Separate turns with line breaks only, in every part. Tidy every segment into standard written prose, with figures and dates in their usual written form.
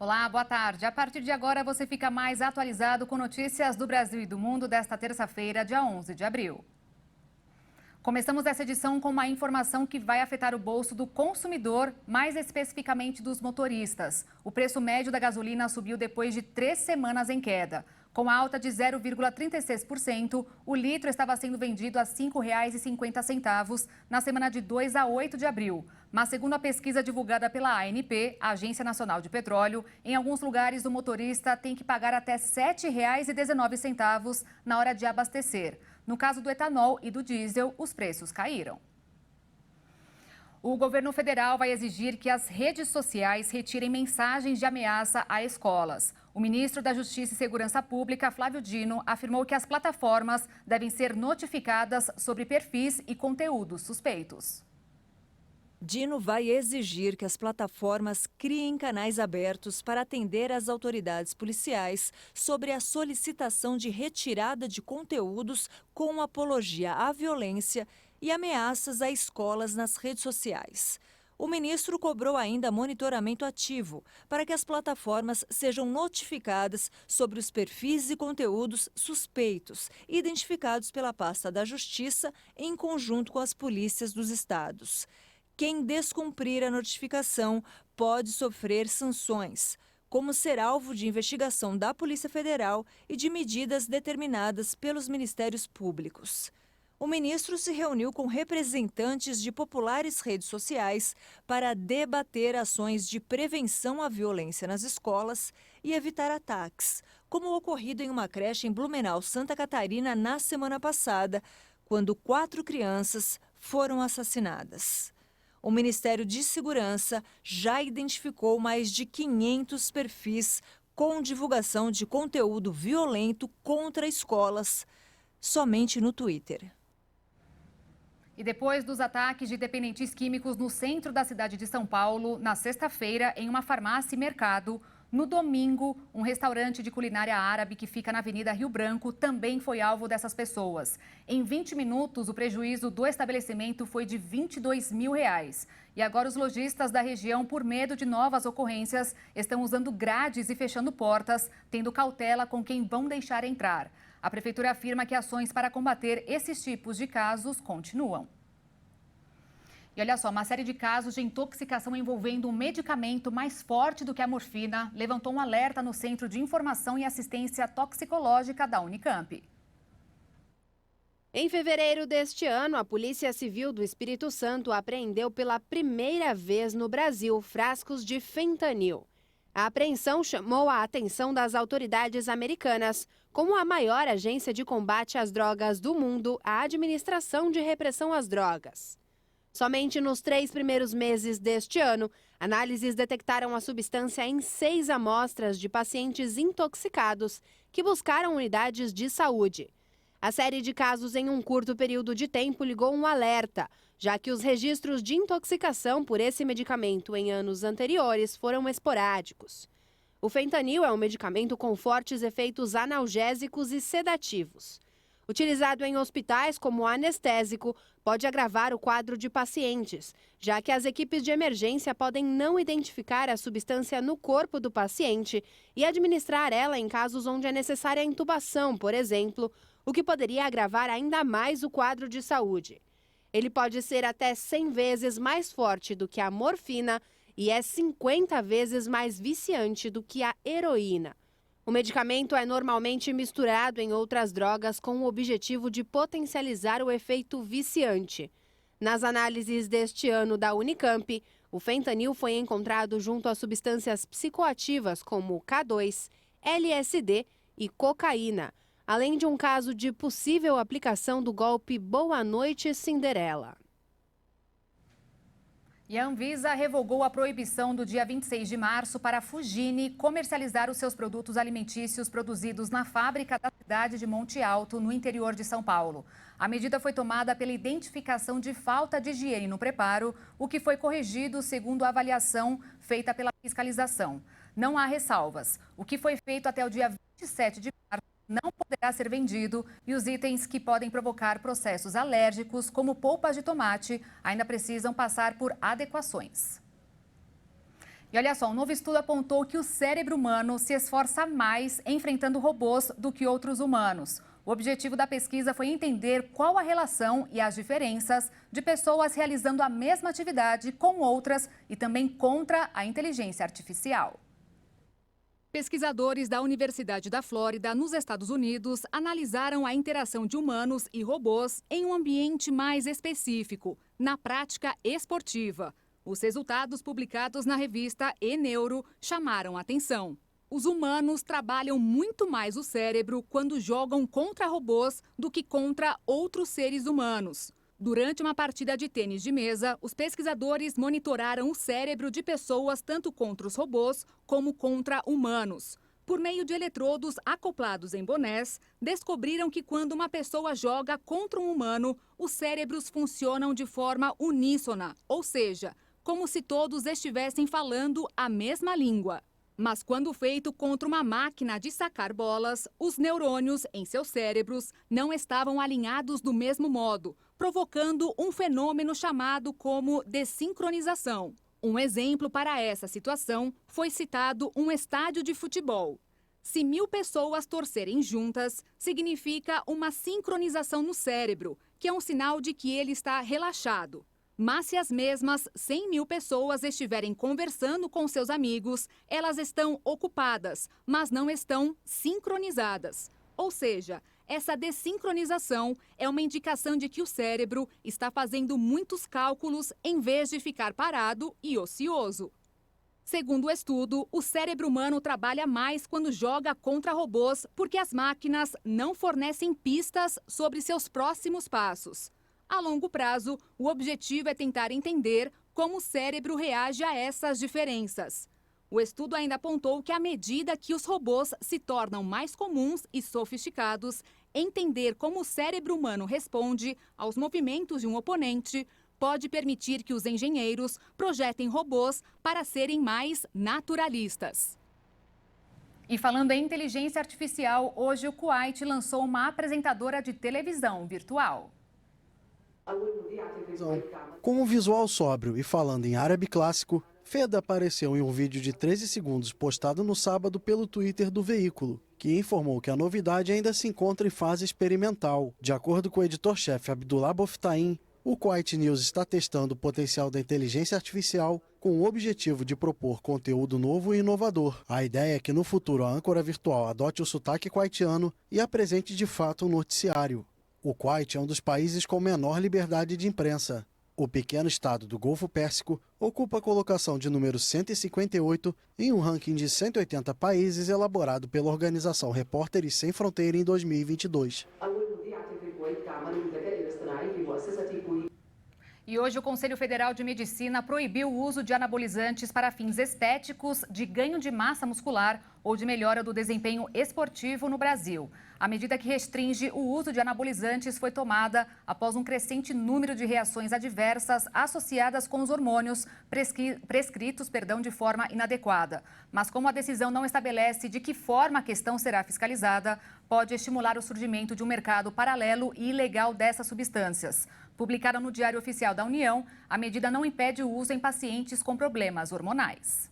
Olá, boa tarde. A partir de agora você fica mais atualizado com notícias do Brasil e do mundo desta terça-feira, dia 11 de abril. Começamos essa edição com uma informação que vai afetar o bolso do consumidor, mais especificamente dos motoristas. O preço médio da gasolina subiu depois de 3 semanas em queda. Com alta de 0,36%, o litro estava sendo vendido a R$ 5,50 na semana de 2 a 8 de abril. Mas, segundo a pesquisa divulgada pela ANP, a Agência Nacional de Petróleo, em alguns lugares o motorista tem que pagar até R$ 7,19 na hora de abastecer. No caso do etanol e do diesel, os preços caíram. O governo federal vai exigir que as redes sociais retirem mensagens de ameaça a escolas. O ministro da Justiça e Segurança Pública, Flávio Dino, afirmou que as plataformas devem ser notificadas sobre perfis e conteúdos suspeitos.
Dino vai exigir que as plataformas criem canais abertos para atender às autoridades policiais sobre a solicitação de retirada de conteúdos com apologia à violência e ameaças a escolas nas redes sociais. O ministro cobrou ainda monitoramento ativo para que as plataformas sejam notificadas sobre os perfis e conteúdos suspeitos, identificados pela pasta da Justiça em conjunto com as polícias dos estados. Quem descumprir a notificação pode sofrer sanções, como ser alvo de investigação da Polícia Federal e de medidas determinadas pelos Ministérios Públicos. O ministro se reuniu com representantes de populares redes sociais para debater ações de prevenção à violência nas escolas e evitar ataques, como o ocorrido em uma creche em Blumenau, Santa Catarina, na semana passada, quando 4 crianças foram assassinadas. O Ministério de Segurança já identificou mais de 500 perfis com divulgação de conteúdo violento contra escolas, somente no Twitter.
E depois dos ataques de dependentes químicos no centro da cidade de São Paulo, na sexta-feira, em uma farmácia e mercado, no domingo, um restaurante de culinária árabe que fica na Avenida Rio Branco também foi alvo dessas pessoas. Em 20 minutos, o prejuízo do estabelecimento foi de R$ 22 mil. E agora os lojistas da região, por medo de novas ocorrências, estão usando grades e fechando portas, tendo cautela com quem vão deixar entrar. A prefeitura afirma que ações para combater esses tipos de casos continuam. E olha só, uma série de casos de intoxicação envolvendo um medicamento mais forte do que a morfina levantou um alerta no Centro de Informação e Assistência Toxicológica da Unicamp.
Em fevereiro deste ano, a Polícia Civil do Espírito Santo apreendeu pela primeira vez no Brasil frascos de fentanil. A apreensão chamou a atenção das autoridades americanas, como a maior agência de combate às drogas do mundo, a Administração de Repressão às Drogas. Somente nos 3 primeiros meses deste ano, análises detectaram a substância em 6 amostras de pacientes intoxicados que buscaram unidades de saúde. A série de casos em um curto período de tempo ligou um alerta, já que os registros de intoxicação por esse medicamento em anos anteriores foram esporádicos. O fentanil é um medicamento com fortes efeitos analgésicos e sedativos. Utilizado em hospitais como anestésico, pode agravar o quadro de pacientes, já que as equipes de emergência podem não identificar a substância no corpo do paciente e administrar ela em casos onde é necessária a intubação, por exemplo, o que poderia agravar ainda mais o quadro de saúde. Ele pode ser até 100 vezes mais forte do que a morfina e é 50 vezes mais viciante do que a heroína. O medicamento é normalmente misturado em outras drogas com o objetivo de potencializar o efeito viciante. Nas análises deste ano da Unicamp, o fentanil foi encontrado junto a substâncias psicoativas como K2, LSD e cocaína, além de um caso de possível aplicação do golpe Boa Noite Cinderela.
E a Anvisa revogou a proibição do dia 26 de março para a Fugini comercializar os seus produtos alimentícios produzidos na fábrica da cidade de Monte Alto, no interior de São Paulo. A medida foi tomada pela identificação de falta de higiene no preparo, o que foi corrigido segundo a avaliação feita pela fiscalização. Não há ressalvas. O que foi feito até o dia 27 de março não poderá ser vendido e os itens que podem provocar processos alérgicos, como polpas de tomate, ainda precisam passar por adequações. E olha só, um novo estudo apontou que o cérebro humano se esforça mais enfrentando robôs do que outros humanos. O objetivo da pesquisa foi entender qual a relação e as diferenças de pessoas realizando a mesma atividade com outras e também contra a inteligência artificial. Pesquisadores da Universidade da Flórida, nos Estados Unidos, analisaram a interação de humanos e robôs em um ambiente mais específico, na prática esportiva. Os resultados publicados na revista eNeuro chamaram a atenção. Os humanos trabalham muito mais o cérebro quando jogam contra robôs do que contra outros seres humanos. Durante uma partida de tênis de mesa, os pesquisadores monitoraram o cérebro de pessoas tanto contra os robôs como contra humanos. Por meio de eletrodos acoplados em bonés, descobriram que quando uma pessoa joga contra um humano, os cérebros funcionam de forma uníssona, ou seja, como se todos estivessem falando a mesma língua. Mas quando feito contra uma máquina de sacar bolas, os neurônios em seus cérebros não estavam alinhados do mesmo modo, provocando um fenômeno chamado como desincronização. Um exemplo para essa situação foi citado um estádio de futebol. Se 1000 pessoas torcerem juntas, significa uma sincronização no cérebro, que é um sinal de que ele está relaxado. Mas se as mesmas 100.000 pessoas estiverem conversando com seus amigos, elas estão ocupadas, mas não estão sincronizadas. Ou seja, essa desincronização é uma indicação de que o cérebro está fazendo muitos cálculos em vez de ficar parado e ocioso. Segundo o estudo, o cérebro humano trabalha mais quando joga contra robôs porque as máquinas não fornecem pistas sobre seus próximos passos. A longo prazo, o objetivo é tentar entender como o cérebro reage a essas diferenças. O estudo ainda apontou que, à medida que os robôs se tornam mais comuns e sofisticados, entender como o cérebro humano responde aos movimentos de um oponente pode permitir que os engenheiros projetem robôs para serem mais naturalistas. E falando em inteligência artificial, hoje o Kuwait lançou uma apresentadora de televisão virtual.
Com um visual sóbrio e falando em árabe clássico, Feda apareceu em um vídeo de 13 segundos postado no sábado pelo Twitter do veículo, que informou que a novidade ainda se encontra em fase experimental. De acordo com o editor-chefe Abdullah Boftain, o Kuwait News está testando o potencial da inteligência artificial com o objetivo de propor conteúdo novo e inovador. A ideia é que no futuro a âncora virtual adote o sotaque kuwaitiano e apresente de fato um noticiário. O Kuwait é um dos países com menor liberdade de imprensa. O pequeno estado do Golfo Pérsico ocupa a colocação de número 158 em um ranking de 180 países elaborado pela organização Repórteres Sem Fronteira em 2022.
E hoje o Conselho Federal de Medicina proibiu o uso de anabolizantes para fins estéticos, de ganho de massa muscular ou de melhora do desempenho esportivo no Brasil. A medida que restringe o uso de anabolizantes foi tomada após um crescente número de reações adversas associadas com os hormônios prescritos de forma inadequada. Mas como a decisão não estabelece de que forma a questão será fiscalizada, pode estimular o surgimento de um mercado paralelo e ilegal dessas substâncias. Publicada no Diário Oficial da União, a medida não impede o uso em pacientes com problemas hormonais.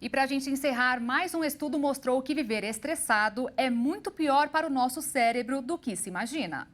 E para a gente encerrar, mais um estudo mostrou que viver estressado é muito pior para o nosso cérebro do que se imagina.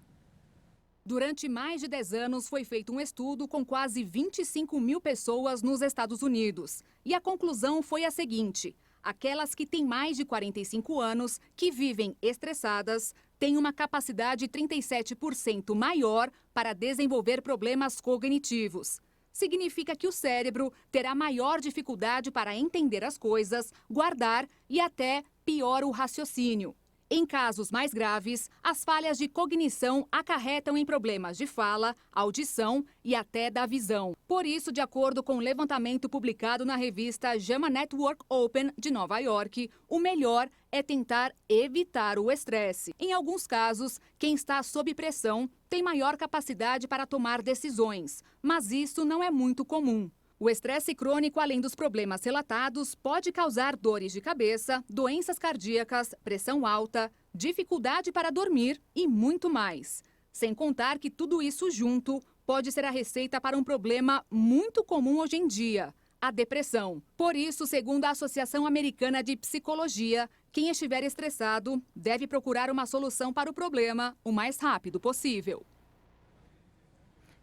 Durante mais de 10 anos, foi feito um estudo com quase 25.000 pessoas nos Estados Unidos. E a conclusão foi a seguinte: aquelas que têm mais de 45 anos, que vivem estressadas, têm uma capacidade 37% maior para desenvolver problemas cognitivos. Significa que o cérebro terá maior dificuldade para entender as coisas, guardar e até piora o raciocínio. Em casos mais graves, as falhas de cognição acarretam em problemas de fala, audição e até da visão. Por isso, de acordo com um levantamento publicado na revista JAMA Network Open de Nova York, o melhor é tentar evitar o estresse. Em alguns casos, quem está sob pressão tem maior capacidade para tomar decisões, mas isso não é muito comum. O estresse crônico, além dos problemas relatados, pode causar dores de cabeça, doenças cardíacas, pressão alta, dificuldade para dormir e muito mais. Sem contar que tudo isso junto pode ser a receita para um problema muito comum hoje em dia: a depressão. Por isso, segundo a Associação Americana de Psicologia, quem estiver estressado deve procurar uma solução para o problema o mais rápido possível.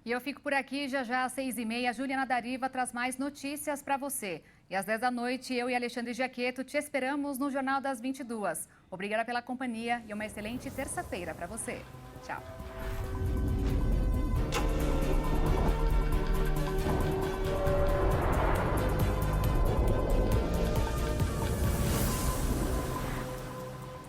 E eu fico por aqui, já às 6h30, Juliana Dariva traz mais notícias para você. E às 10 da noite, eu e Alexandre Giaquetto te esperamos no Jornal das 22. Obrigada pela companhia e uma excelente terça-feira para você. Tchau.